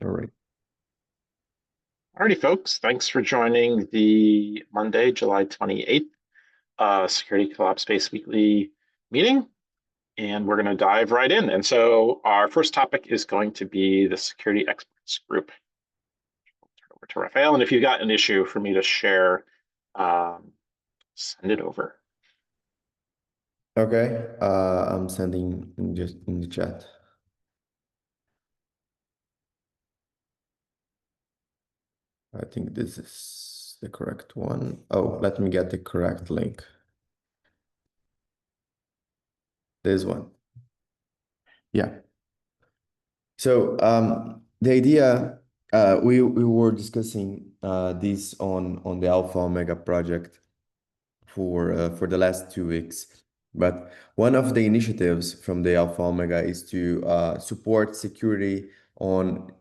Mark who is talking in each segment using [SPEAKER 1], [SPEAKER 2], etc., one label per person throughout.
[SPEAKER 1] All right.
[SPEAKER 2] Alrighty, folks. Thanks for joining the Monday, July 28th Security Collab Space Weekly meeting. And we're going to dive right in. And so our first topic is going to be the security experts group. Turn over to Raphael. And if you've got an issue for me to share, send it over.
[SPEAKER 1] Okay. I'm sending just in the chat. I think this is the correct one. Oh, let me get the correct link. This one. Yeah. So the idea we were discussing this on the Alpha Omega project for the last 2 weeks. But one of the initiatives from the Alpha Omega is to support security on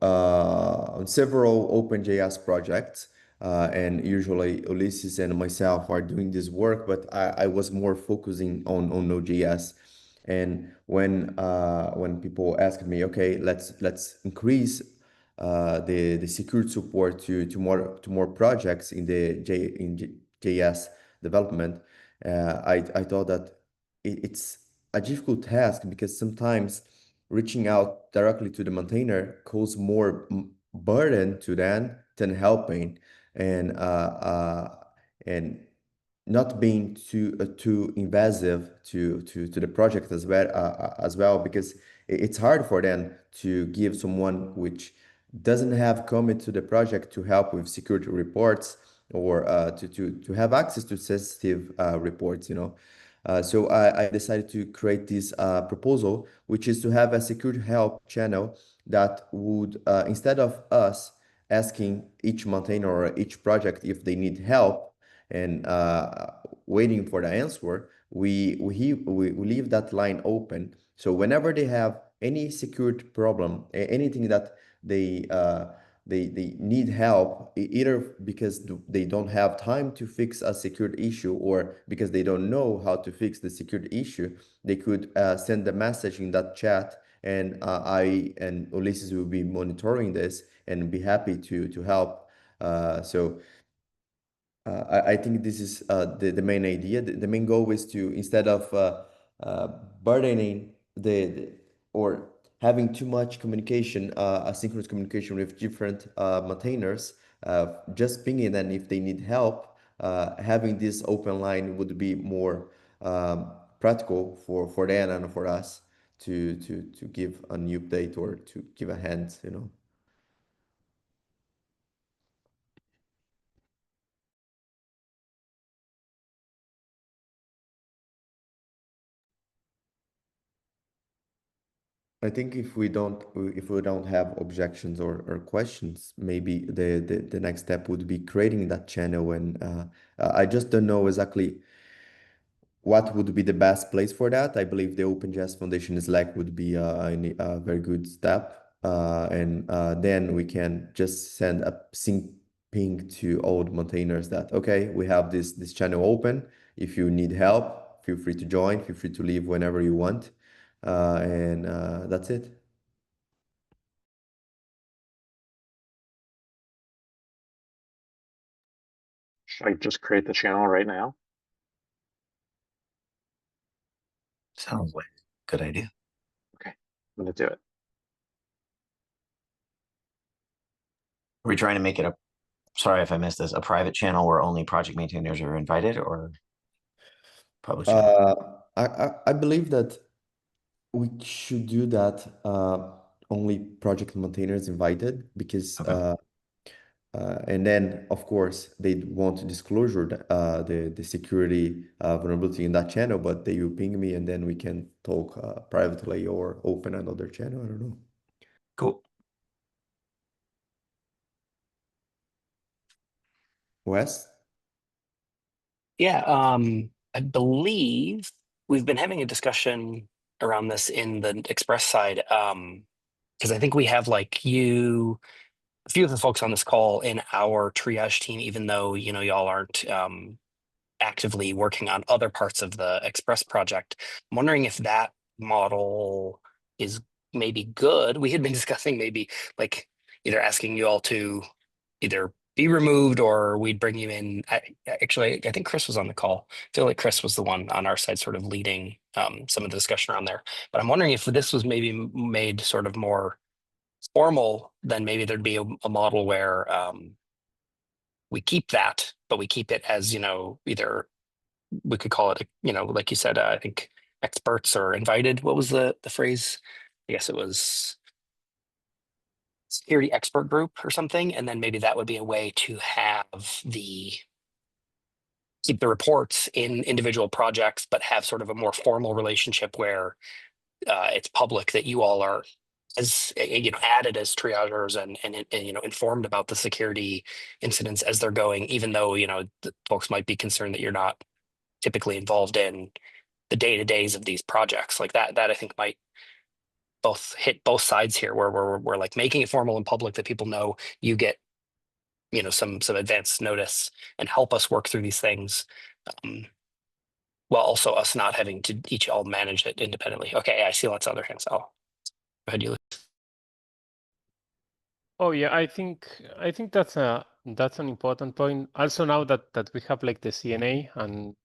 [SPEAKER 1] several OpenJS projects. And usually Ulysses and myself are doing this work, but I was more focusing on Node.js. And when people asked me, okay, let's increase the security support to more projects in the JS development, I thought that it's a difficult task because sometimes reaching out directly to the maintainer causes more burden to them than helping, and and not being too invasive to the project as well, because it's hard for them to give someone which doesn't have commit to the project to help with security reports, or to have access to sensitive reports, so I decided to create this proposal, which is to have a security help channel that would, instead of us asking each maintainer or each project if they need help and waiting for the answer, we leave that line open. So whenever they have any security problem, anything that they uh, they need help, either because they don't have time to fix a security issue or because they don't know how to fix the security issue, they could send a message in that chat, and I and Ulysses will be monitoring this and be happy to help. So I think this is the main idea. The main goal is to, instead of uh, burdening or having too much communication, asynchronous communication with different maintainers, just pinging them if they need help, having this open line would be more practical for them and for us to give a new update or to give a hand. I think if we don't have objections or questions, maybe the next step would be creating that channel. And I just don't know exactly what would be the best place for that. I believe the OpenJS Foundation Slack would be a very good step. And then we can just send a sync ping to all the maintainers that, okay, we have this channel open. If you need help, feel free to join, feel free to leave whenever you want. And that's it.
[SPEAKER 2] Should I just create the channel right now?
[SPEAKER 3] Sounds like a good idea.
[SPEAKER 2] Okay, I'm going to do it.
[SPEAKER 3] Are we trying to make it sorry if I missed this, a private channel where only project maintainers are invited, or public channel?
[SPEAKER 1] Uh, I believe that we should do that, only project maintainers invited, because
[SPEAKER 3] Okay,
[SPEAKER 1] and then of course they want disclosure the security vulnerability in that channel, but they will ping me and then we can talk privately or open another channel. I don't know.
[SPEAKER 3] cool.
[SPEAKER 1] Wes?
[SPEAKER 4] Yeah, I believe we've been having a discussion around this in the Express side, because I think we have like a few of the folks on this call in our triage team, even though y'all aren't actively working on other parts of the Express project. I'm wondering if that model is maybe good. We had been discussing maybe like either asking you all to either be removed or we'd bring you in. Actually, I think Chris was on the call. I feel like Chris was the one on our side sort of leading some of the discussion around there. But I'm wondering if this was maybe made sort of more formal, then maybe there'd be a model where we keep that, but we keep it as, either we could call it, like you said, I think experts or invited. What was the phrase? I guess it was security expert group or something. And then maybe that would be a way to have keep the reports in individual projects, but have sort of a more formal relationship where it's public that you all are as added as triagers and informed about the security incidents as they're going, even though the folks might be concerned that you're not typically involved in the day-to-days of these projects. Like that I think might both hit both sides here, where we're like making it formal and public that people know you get some advance notice and help us work through these things, while also us not having to each all manage it independently. Okay, I see lots of other hands. Oh, go ahead, you.
[SPEAKER 5] Oh yeah, I think that's an important point. Also now that we have like the CNA, and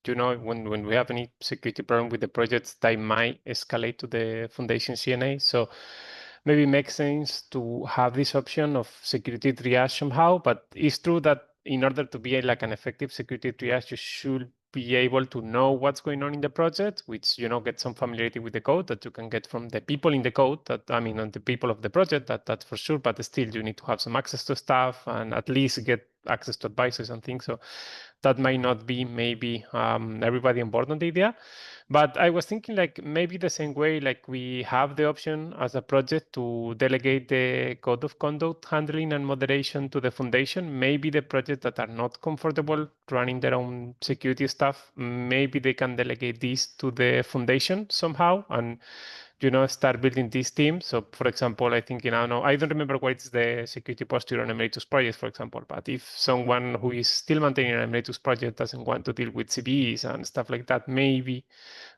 [SPEAKER 5] when we have any security problem with the projects, they might escalate to the foundation CNA. So maybe it makes sense to have this option of security triage somehow. But it's true that in order to be like an effective security triage, you should be able to know what's going on in the project, which get some familiarity with the code that you can get from the people in the code. On the people of the project. That's for sure. But still, you need to have some access to stuff and at least get access to advisors and things. So that might not be maybe everybody on board on the idea. But I was thinking like maybe the same way, like we have the option as a project to delegate the code of conduct handling and moderation to the foundation. Maybe the projects that are not comfortable running their own security stuff, maybe they can delegate this to the foundation somehow and start building this team. So for example, I think, I don't remember what is the security posture on Emeritus project, for example, but if someone who is still maintaining an Emeritus project doesn't want to deal with CVEs and stuff like that, maybe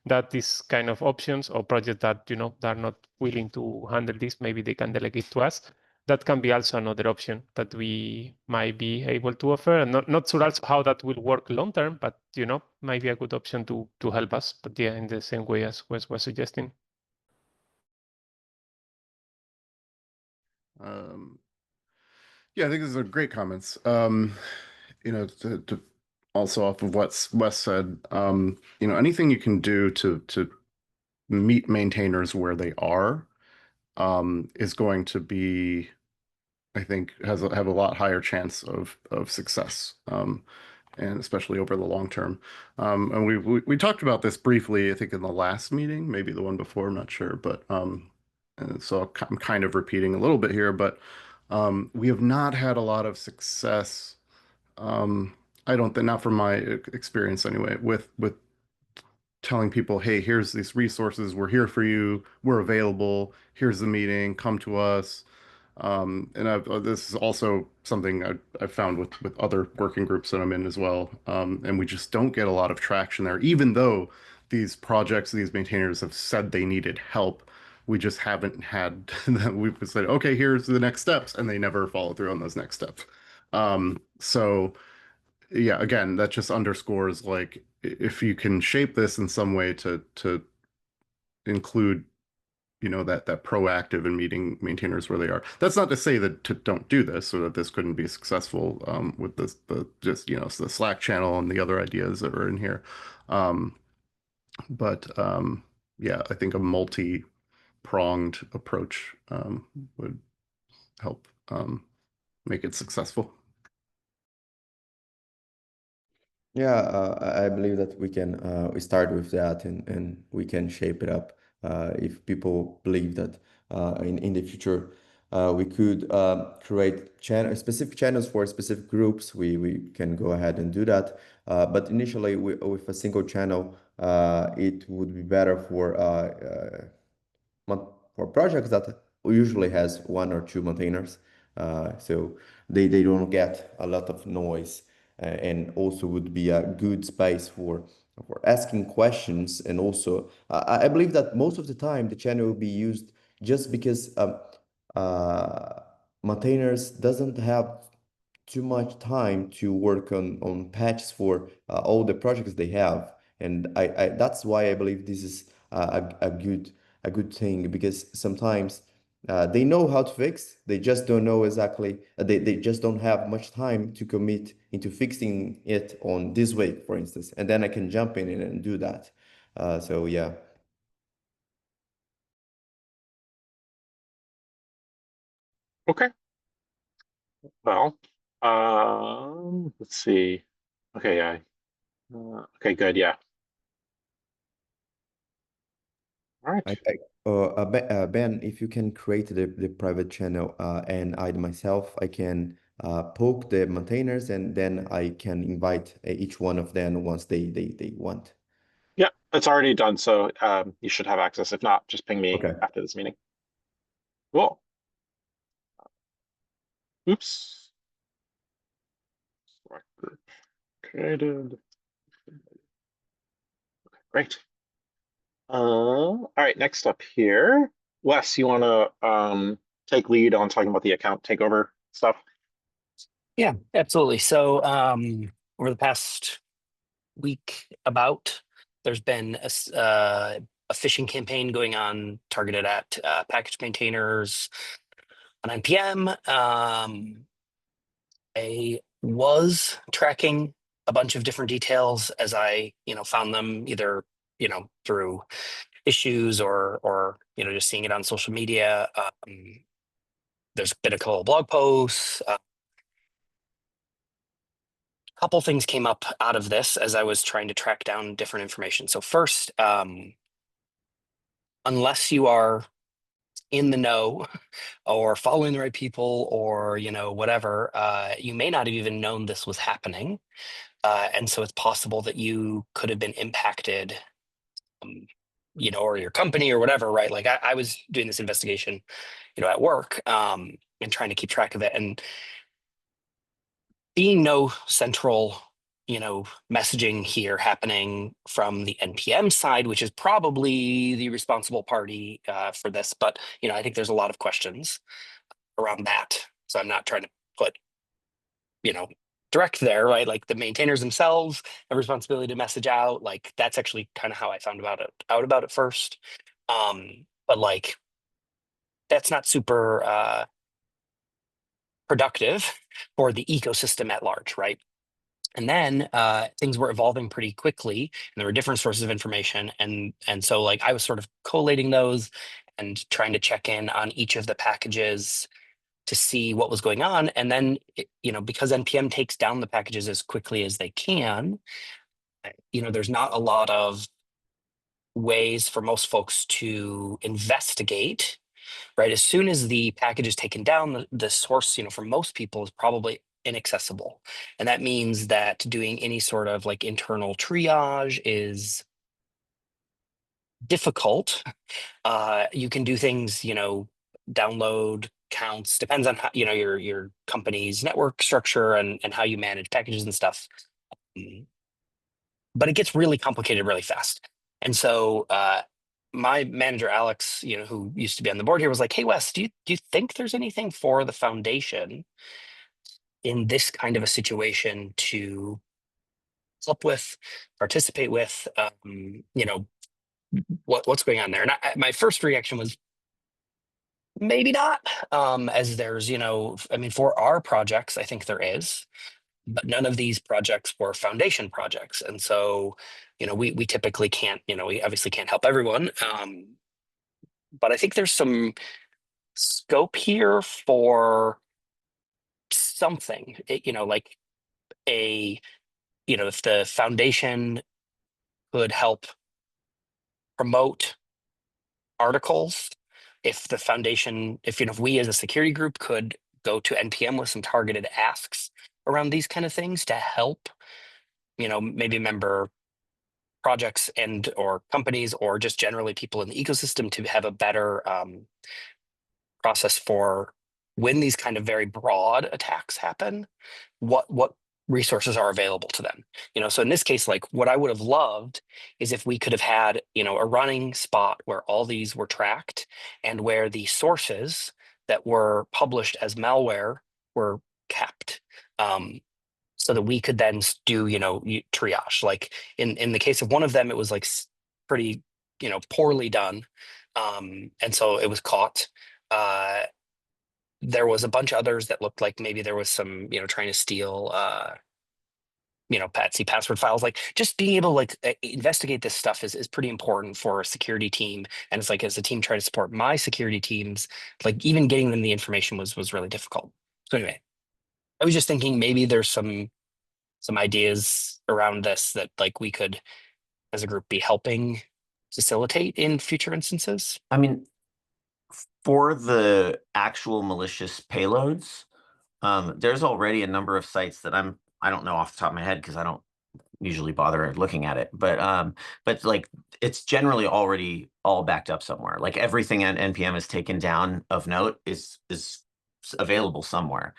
[SPEAKER 5] that is kind of options or projects that, that are not willing to handle this, maybe they can delegate to us. That can be also another option that we might be able to offer. And not sure also how that will work long term, but might be a good option to help us. But yeah, in the same way as Wes was suggesting.
[SPEAKER 6] Yeah, I think these are great comments. To also off of what Wes said, anything you can do to meet maintainers where they are, is going to be, I think, have a lot higher chance of success, and especially over the long term. And we talked about this briefly, I think, in the last meeting, maybe the one before, I'm not sure, but and so I'm kind of repeating a little bit here, but we have not had a lot of success. I don't think, not from my experience anyway, with telling people, hey, here's these resources, we're here for you, we're available, here's the meeting, come to us. And this is also something I've found with other working groups that I'm in as well. And we just don't get a lot of traction there, even though these projects, these maintainers have said they needed help. We just haven't had that. We've said, okay, here's the next steps, and they never follow through on those next steps. So yeah, again, that just underscores, like, if you can shape this in some way to include that proactive and meeting maintainers where they are. That's not to say that to don't do this, or that this couldn't be successful with the just the Slack channel and the other ideas that are in here. But yeah, I think a multi-pronged approach would help make it successful.
[SPEAKER 1] Yeah, I believe that we start with that, and we can shape it up if people believe that in the future we could create specific channels for specific groups. We can go ahead and do that. But initially, with a single channel, it would be better for projects that usually has one or two maintainers, so they don't get a lot of noise, and also would be a good space for asking questions. And also, I believe that most of the time the channel will be used just because uh, maintainers doesn't have too much time to work on patches for all the projects they have, and I that's why I believe this is a good thing, because sometimes they know how to fix, they just don't know exactly, they just don't have much time to commit into fixing it on this way, for instance, and then I can jump in and do that. So yeah.
[SPEAKER 2] Okay. Well, let's see. Okay, yeah. Okay, good. Yeah. All right.
[SPEAKER 1] Ben, if you can create the private channel, and I myself, I can poke the maintainers, and then I can invite each one of them once they want.
[SPEAKER 2] Yeah, it's already done. So you should have access. If not, just ping me
[SPEAKER 1] Okay.
[SPEAKER 2] after this meeting. Cool. Oops. Select group created. Great. All right, next up here. Wes, you want to take lead on talking about the account takeover stuff?
[SPEAKER 4] Yeah, absolutely. So over the past week, there's been a phishing campaign going on targeted at package maintainers on NPM. I was tracking a bunch of different details as I, found them either, through issues or just seeing it on social media. There's been a couple of blog posts. A couple things came up out of this as I was trying to track down different information. So first, unless you are in the know or following the right people or whatever, you may not have even known this was happening. And so it's possible that you could have been impacted, or your company or whatever, right? Like I was doing this investigation, at work, and trying to keep track of it. And being no central, messaging here happening from the NPM side, which is probably the responsible party for this. But, I think there's a lot of questions around that. So I'm not trying to put, direct there, right? Like the maintainers themselves have responsibility to message out. Like that's actually kind of how I found out about it first. But like that's not super productive for the ecosystem at large, right? And then things were evolving pretty quickly, and there were different sources of information, and so like I was sort of collating those and trying to check in on each of the packages to see what was going on. And then because NPM takes down the packages as quickly as they can, there's not a lot of ways for most folks to investigate, right? As soon as the package is taken down, the source, for most people is probably inaccessible. And that means that doing any sort of like internal triage is difficult. You can do things, download counts, depends on how, your company's network structure and how you manage packages and stuff. But it gets really complicated really fast. And so my manager, Alex, who used to be on the board here, was like, hey, Wes, do you think there's anything for the foundation in this kind of a situation to help with, participate with, what's going on there? And my first reaction was maybe not, as there's, I mean, for our projects, I think there is, but none of these projects were foundation projects. And so, we typically can't, we obviously can't help everyone. But I think there's some scope here for something, like if the foundation could help promote articles, if the foundation, if we as a security group could go to NPM with some targeted asks around these kind of things to help, maybe member projects and or companies or just generally people in the ecosystem to have a better process for when these kind of very broad attacks happen, what resources are available to them. So in this case, like what I would have loved is if we could have had, a running spot where all these were tracked and where the sources that were published as malware were kept, so that we could then do, triage. Like in the case of one of them, it was like pretty, poorly done. And so it was caught. There was a bunch of others that looked like maybe there was some, trying to steal, patsy password files. Like just being able to investigate this stuff is pretty important for a security team. And it's like, as a team trying to support my security teams, like even getting them the information was really difficult. So anyway, I was just thinking maybe there's some ideas around this that like we could, as a group, be helping facilitate in future instances.
[SPEAKER 3] I mean, for the actual malicious payloads, there's already a number of sites that I don't know off the top of my head because I don't usually bother looking at it, but like it's generally already all backed up somewhere. Like everything at NPM is taken down of note is available somewhere.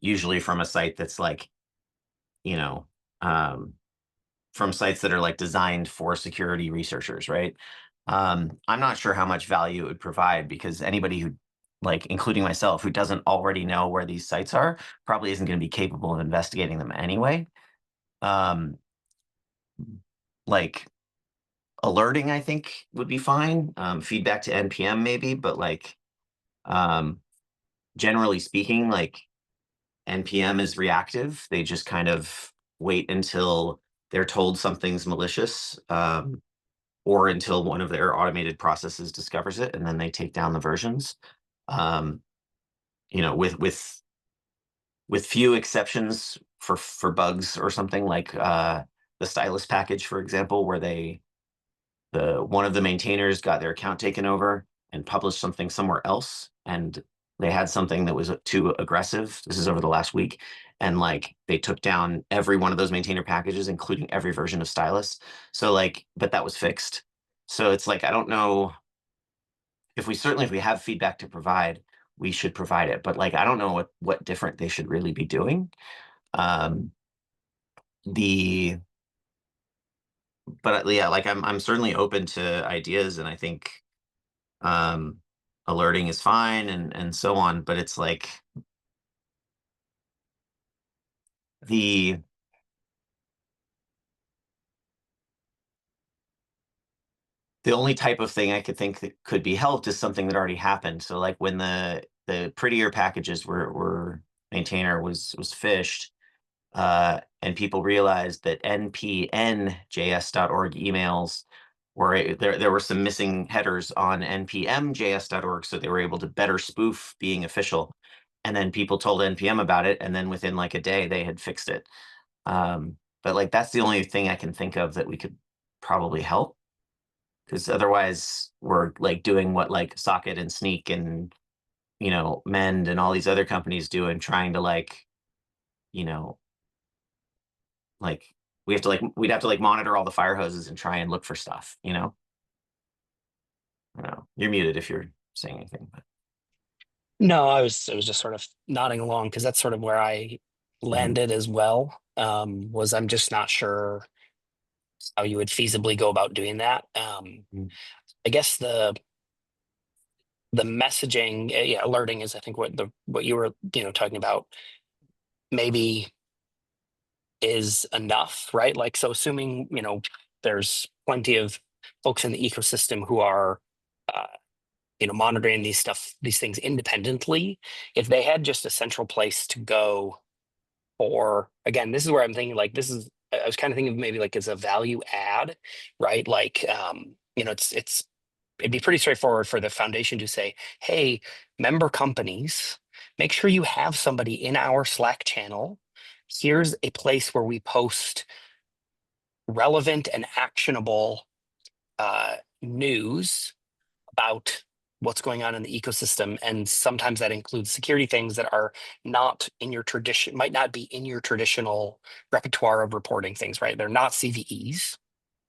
[SPEAKER 3] Usually from a site that's like, from sites that are like designed for security researchers, right? I'm not sure how much value it would provide because anybody who, like, including myself, who doesn't already know where these sites are, probably isn't going to be capable of investigating them anyway. Like alerting, I think would be fine. Feedback to NPM maybe, but like, generally speaking, like NPM is reactive. They just kind of wait until they're told something's malicious, or until one of their automated processes discovers it, and then they take down the versions. With few exceptions for bugs or something like the stylus package, for example, where one of the maintainers got their account taken over and published something somewhere else, and they had something that was too aggressive. This is over the last week, and like they took down every one of those maintainer packages, including every version of stylus. So like, but that was fixed. So it's like, I don't know if we have feedback to provide, we should provide it. But like, I don't know what different they should really be doing. But yeah, like I'm certainly open to ideas, and I think alerting is fine and so on. But it's like the only type of thing I could think that could be helped is something that already happened. So like when the prettier packages were maintainer was phished, and people realized that npnjs.org emails were there were some missing headers on npmjs.org, so they were able to better spoof being official. And then people told NPM about it, and then within like a day they had fixed it. But like that's the only thing I can think of that we could probably help, because otherwise we're like doing what like Socket and Sneak and Mend and all these other companies do, and trying to like like we'd have to like monitor all the fire hoses and try and look for stuff. I don't know. You're muted if you're saying anything. But
[SPEAKER 4] No, I was just sort of nodding along because that's sort of where I landed as well. Was I'm just not sure how you would feasibly go about doing that. I guess the messaging, alerting is, I think, what you were talking about maybe is enough, right? Like, so assuming there's plenty of folks in the ecosystem who are monitoring these things independently. If they had just a central place to go for, again, this is where I'm thinking like I was kind of thinking of maybe like as a value add, right? Like it'd be pretty straightforward for the foundation to say, hey, member companies, make sure you have somebody in our Slack channel. Here's a place where we post relevant and actionable news about what's going on in the ecosystem. And sometimes that includes security things that are not in your tradition, might not be in your traditional repertoire of reporting things, right? They're not CVEs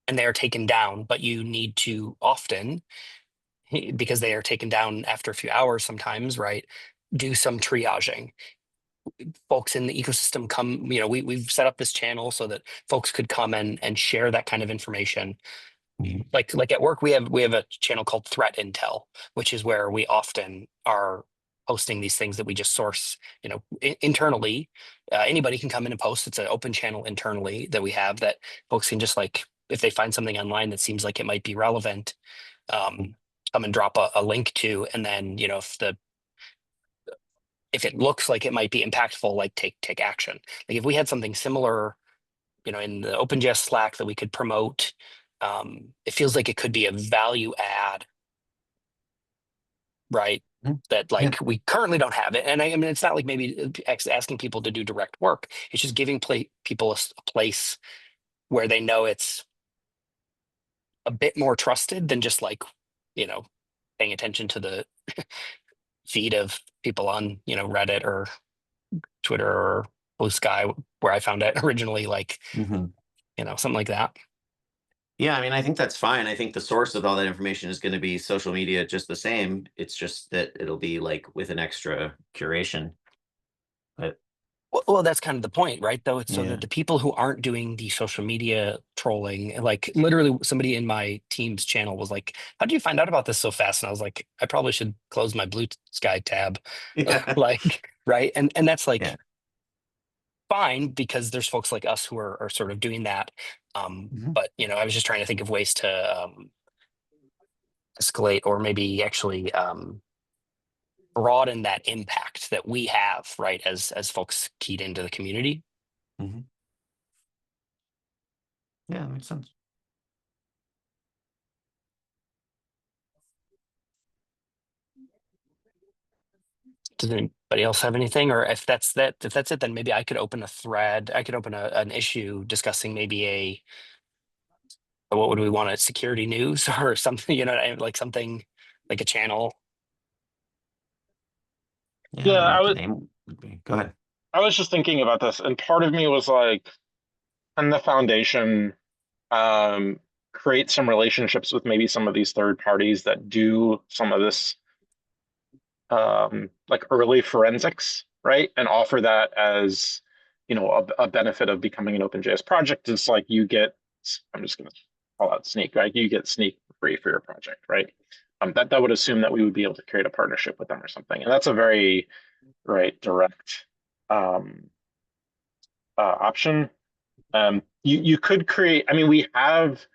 [SPEAKER 4] and they are taken down, but you need to often, because they are taken down after a few hours sometimes, right, do some triaging. Folks in the ecosystem come, we've set up this channel so that folks could come and share that kind of information. Like at work, we have a channel called Threat Intel, which is where we often are posting these things that we just source, internally. Anybody can come in and post. It's an open channel internally that we have that folks can just like, if they find something online that seems like it might be relevant, come and drop a link to, and then, if it looks like it might be impactful, like take action. Like if we had something similar, in the OpenJS Slack that we could promote, it feels like it could be a value add, right? That like we currently don't have it. And I mean, it's not like maybe asking people to do direct work. It's just giving people a place where they know it's a bit more trusted than just like, paying attention to the feed of people on, Reddit or Twitter or Blue Sky, where I found it originally, like, something like that.
[SPEAKER 3] Yeah, I mean, I think that's fine. I think the source of all that information is going to be social media just the same. It's just that it'll be like with an extra curation. But
[SPEAKER 4] well, that's kind of the point, right? Though it's so that the people who aren't doing the social media trolling, like literally somebody in my team's channel was like, how do you find out about this so fast? And I was like, I probably should close my Blue Sky tab. Like, right. And that's like fine, because there's folks like us who are sort of doing that. But, I was just trying to think of ways to escalate or maybe actually broaden that impact that we have, right, as folks keyed into the community.
[SPEAKER 3] Yeah, that makes sense.
[SPEAKER 4] Does anybody else have anything? Or if that's it, then maybe I could open a thread. I could open an issue discussing maybe what would we want, a security news or something, like something like a channel.
[SPEAKER 2] Yeah, I
[SPEAKER 3] like
[SPEAKER 2] was.
[SPEAKER 3] the name would be. Go ahead.
[SPEAKER 2] I was just thinking about this, and part of me was like, can the foundation create some relationships with maybe some of these third parties that do some of this like early forensics, right? And offer that as, a benefit of becoming an OpenJS project. It's like you get, I'm just going to call out Sneak, right? You get Sneak free for your project, right? That would assume that we would be able to create a partnership with them or something. And that's a very, direct option. You could create, I mean, we have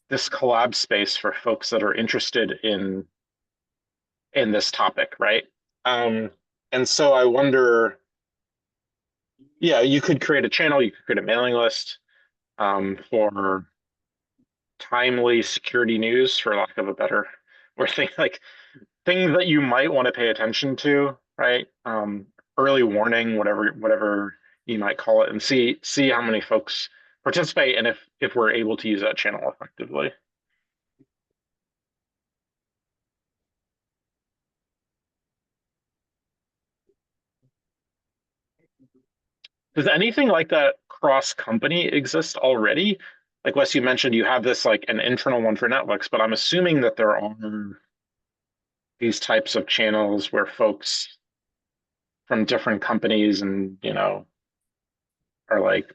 [SPEAKER 2] this collab space for folks that are interested in this topic, right? And so I wonder, yeah, you could create a channel, you could create a mailing list for timely security news, for lack of a better, or things that you might want to pay attention to, right? Early warning, whatever you might call it, and see how many folks participate, and if we're able to use that channel effectively. Does anything like that cross company exist already? Like Wes, you mentioned you have this like an internal one for Netflix, but I'm assuming that there are these types of channels where folks from different companies and are like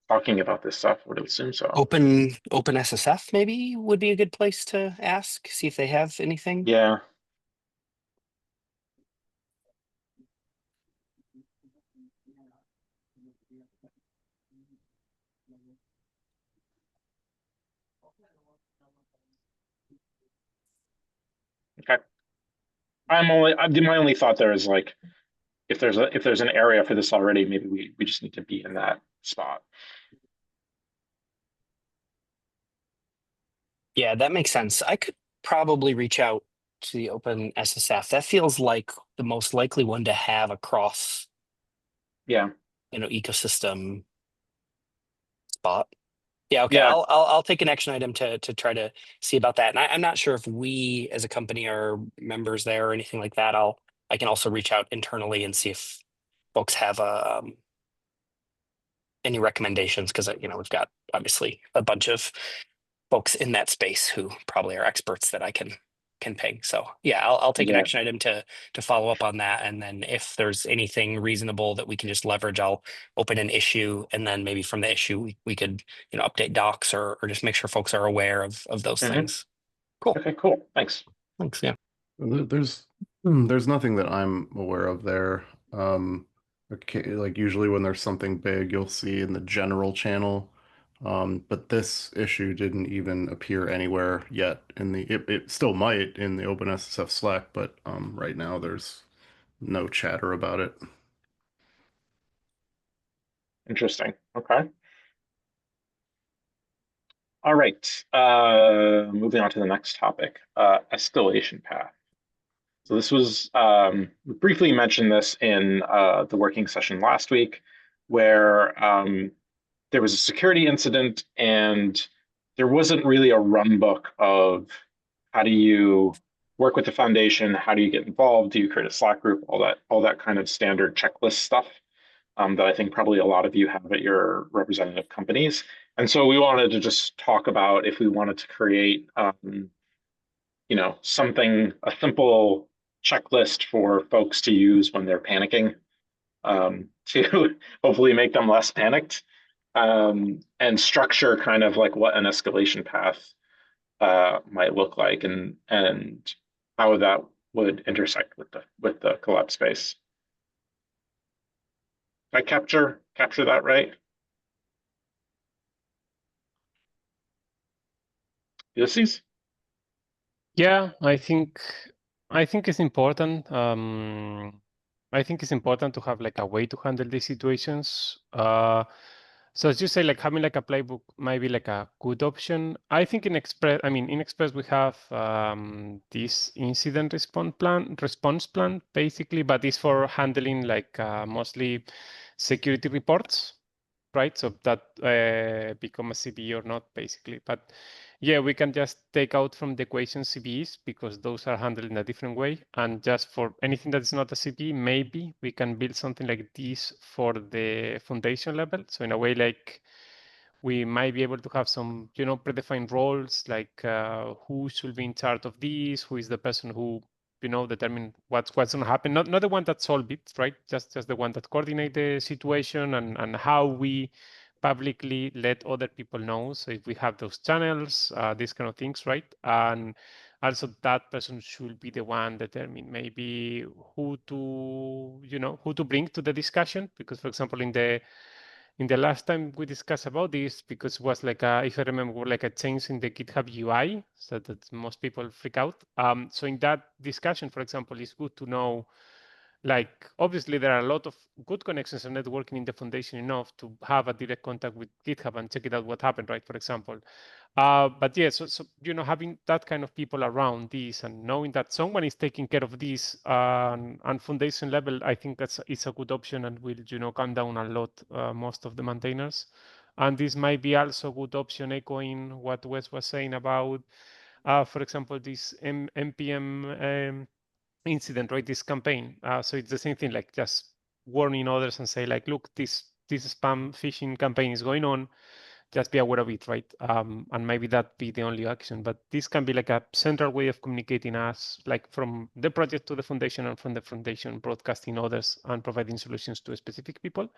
[SPEAKER 2] talking about this stuff. Would assume so.
[SPEAKER 4] Open SSF maybe would be a good place to ask, see if they have anything.
[SPEAKER 2] Yeah. Okay. My only thought there is like, if there's an area for this already, maybe we just need to be in that spot.
[SPEAKER 4] Yeah, that makes sense. I could probably reach out to the Open SSF. That feels like the most likely one to have across, ecosystem spot. Yeah, okay.
[SPEAKER 2] Yeah.
[SPEAKER 4] I'll take an action item to try to see about that. And I'm not sure if we as a company are members there or anything like that. I can also reach out internally and see if folks have any recommendations, because we've got obviously a bunch of folks in that space who probably are experts that I can ping. So yeah, I'll take an action item to follow up on that. And then if there's anything reasonable that we can just leverage, I'll open an issue, and then maybe from the issue we could update docs or just make sure folks are aware of those things. Cool.
[SPEAKER 2] Okay, cool. Thanks.
[SPEAKER 4] Yeah.
[SPEAKER 6] There's There's nothing that I'm aware of there. Okay, like usually when there's something big, you'll see in the general channel. But this issue didn't even appear anywhere yet in it still might in the OpenSSF Slack, but right now there's no chatter about it.
[SPEAKER 2] Interesting. Okay. All right. Moving on to the next topic, escalation path. So this was, we briefly mentioned this in the working session last week, where there was a security incident and there wasn't really a run book of how do you work with the foundation, how do you get involved, do you create a Slack group, all that kind of standard checklist stuff that I think probably a lot of you have at your representative companies. And so we wanted to just talk about if we wanted to create, something, a simple checklist for folks to use when they're panicking, to hopefully make them less panicked, and structure kind of like what an escalation path might look like, and how that would intersect with the collab space. Did I capture that right? Ulysses?
[SPEAKER 5] Yeah, I think it's important. I think it's important to have like a way to handle these situations. So as you say, like having like a playbook might be like a good option. I think in Express, in Express we have this incident response plan basically, but it's for handling like mostly security reports, right? So that become a CVE or not basically, but yeah, we can just take out from the equation CVEs because those are handled in a different way. And just for anything that is not a CVE, maybe we can build something like this for the foundation level. So in a way, like we might be able to have some, predefined roles, like who should be in charge of this, who is the person who, determine what's going to happen. Not the one that solve it, right? Just the one that coordinate the situation and how we publicly let other people know. So if we have those channels, these kind of things, right? And also that person should be the one determine maybe who to, who to bring to the discussion. Because for example, in the last time we discussed about this, because it was like if I remember, like a change in the GitHub UI, so that most people freak out. So in that discussion, for example, it's good to know, like obviously there are a lot of good connections and networking in the foundation enough to have a direct contact with GitHub and check it out what happened, right? For example. But yeah, so having that kind of people around this and knowing that someone is taking care of this and foundation level, I think it's a good option and will calm down a lot most of the maintainers. And this might be also a good option, echoing what Wes was saying about, for example, this npm incident, right? This campaign. So it's the same thing, like just warning others and say, like, look, this spam phishing campaign is going on, just be aware of it, right? And maybe that be the only action. But this can be like a central way of communicating us, like from the project to the foundation and from the foundation broadcasting others and providing solutions to specific people.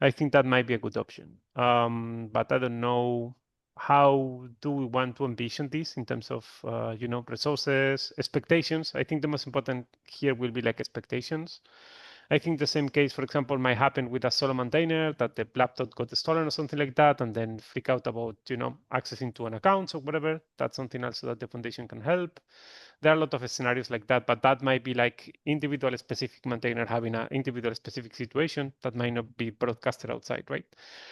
[SPEAKER 5] I think that might be a good option. But I don't know how do we want to envision this in terms of resources, expectations. I think the most important here will be like expectations. I think the same case, for example, might happen with a solo maintainer, that the laptop got stolen or something like that, and then freak out about, accessing to an account or whatever. That's something also that the foundation can help. There are a lot of scenarios like that, but that might be like individual specific maintainer having an individual specific situation that might not be broadcasted outside, right?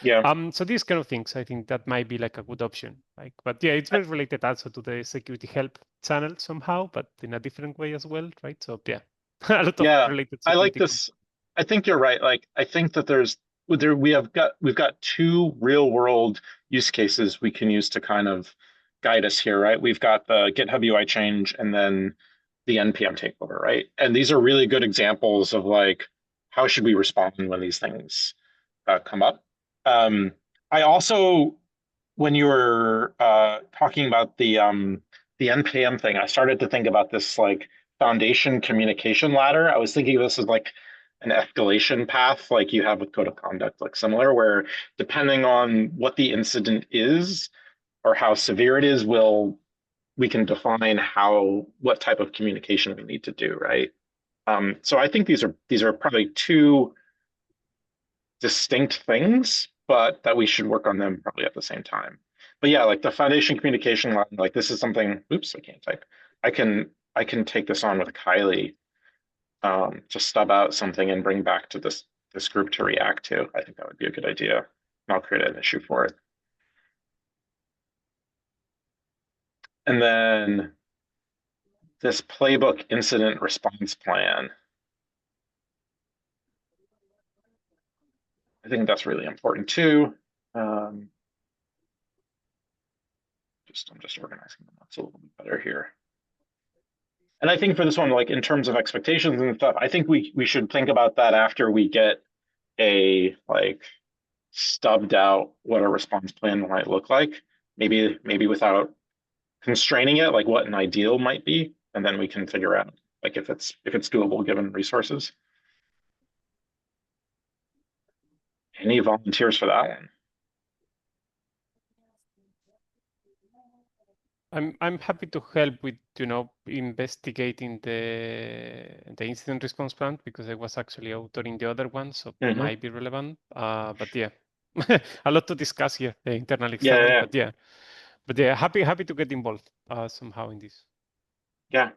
[SPEAKER 2] Yeah.
[SPEAKER 5] So these kind of things, I think that might be like a good option. Like, but yeah, it's very related also to the security help channel somehow, but in a different way as well, right? So yeah, a lot of
[SPEAKER 2] Yeah,
[SPEAKER 5] related
[SPEAKER 2] I like
[SPEAKER 5] security.
[SPEAKER 2] this. I think you're right. Like, I think that we've got two real world use cases we can use to kind of guide us here, right? We've got the GitHub UI change and then the NPM takeover, right? And these are really good examples of like how should we respond when these things come up. I also, when you were talking about the NPM thing, I started to think about this like foundation communication ladder. I was thinking of this as like an escalation path, like you have with code of conduct, like similar, where depending on what the incident is or how severe it is, we can define what type of communication we need to do, right? So I think these are probably two distinct things, but that we should work on them probably at the same time. But yeah, like the foundation communication line, like this is something, oops, I can't type. I can take this on with Kylie to stub out something and bring back to this group to react to. I think that would be a good idea. And I'll create an issue for it. And then this playbook incident response plan. I think that's really important too. I'm just organizing them. That's a little bit better here. And I think for this one, like in terms of expectations and stuff, I think we should think about that after we get a like stubbed out what a response plan might look like. Maybe without constraining it, like what an ideal might be, and then we can figure out like if it's doable given resources. Any volunteers for that one?
[SPEAKER 5] I'm happy to help with, investigating the incident response plan because I was actually authoring the other one, so it might be relevant. But yeah, a lot to discuss here, internal, external.
[SPEAKER 2] Yeah.
[SPEAKER 5] But yeah, happy to get involved somehow in this.
[SPEAKER 2] Yeah.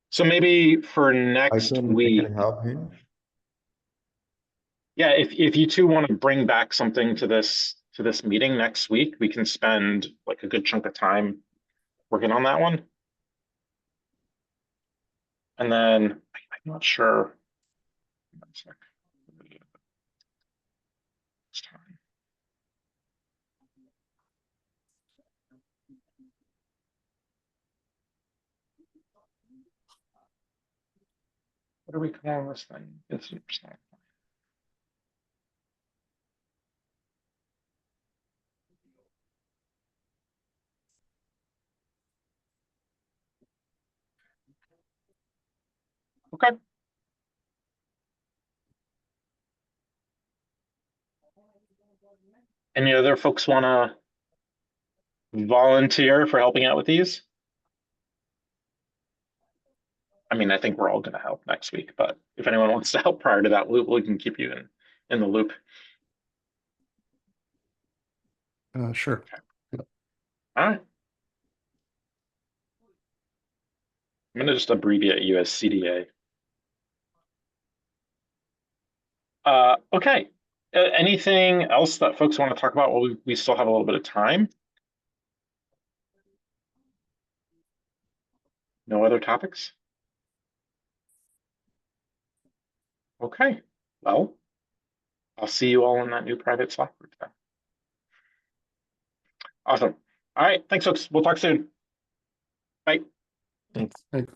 [SPEAKER 2] So maybe for next
[SPEAKER 1] I
[SPEAKER 2] week,
[SPEAKER 1] can help him.
[SPEAKER 2] yeah, if you two want to bring back something to this meeting next week, we can spend like a good chunk of time working on that one. And then I'm not sure. One sec. It's time. What are we calling this thing? Incident response. Okay. Any other folks want to volunteer for helping out with these? I mean, I think we're all going to help next week, but if anyone wants to help prior to that, we can keep you in the loop.
[SPEAKER 6] Sure.
[SPEAKER 2] All right. I'm going to just abbreviate you as CDA. Okay. Anything else that folks want to talk about while we still have a little bit of time? No other topics? Okay. Well, I'll see you all in that new private Slack group then. Awesome. All right. Thanks, folks. We'll talk soon. Bye.
[SPEAKER 3] Thanks.
[SPEAKER 6] Thanks.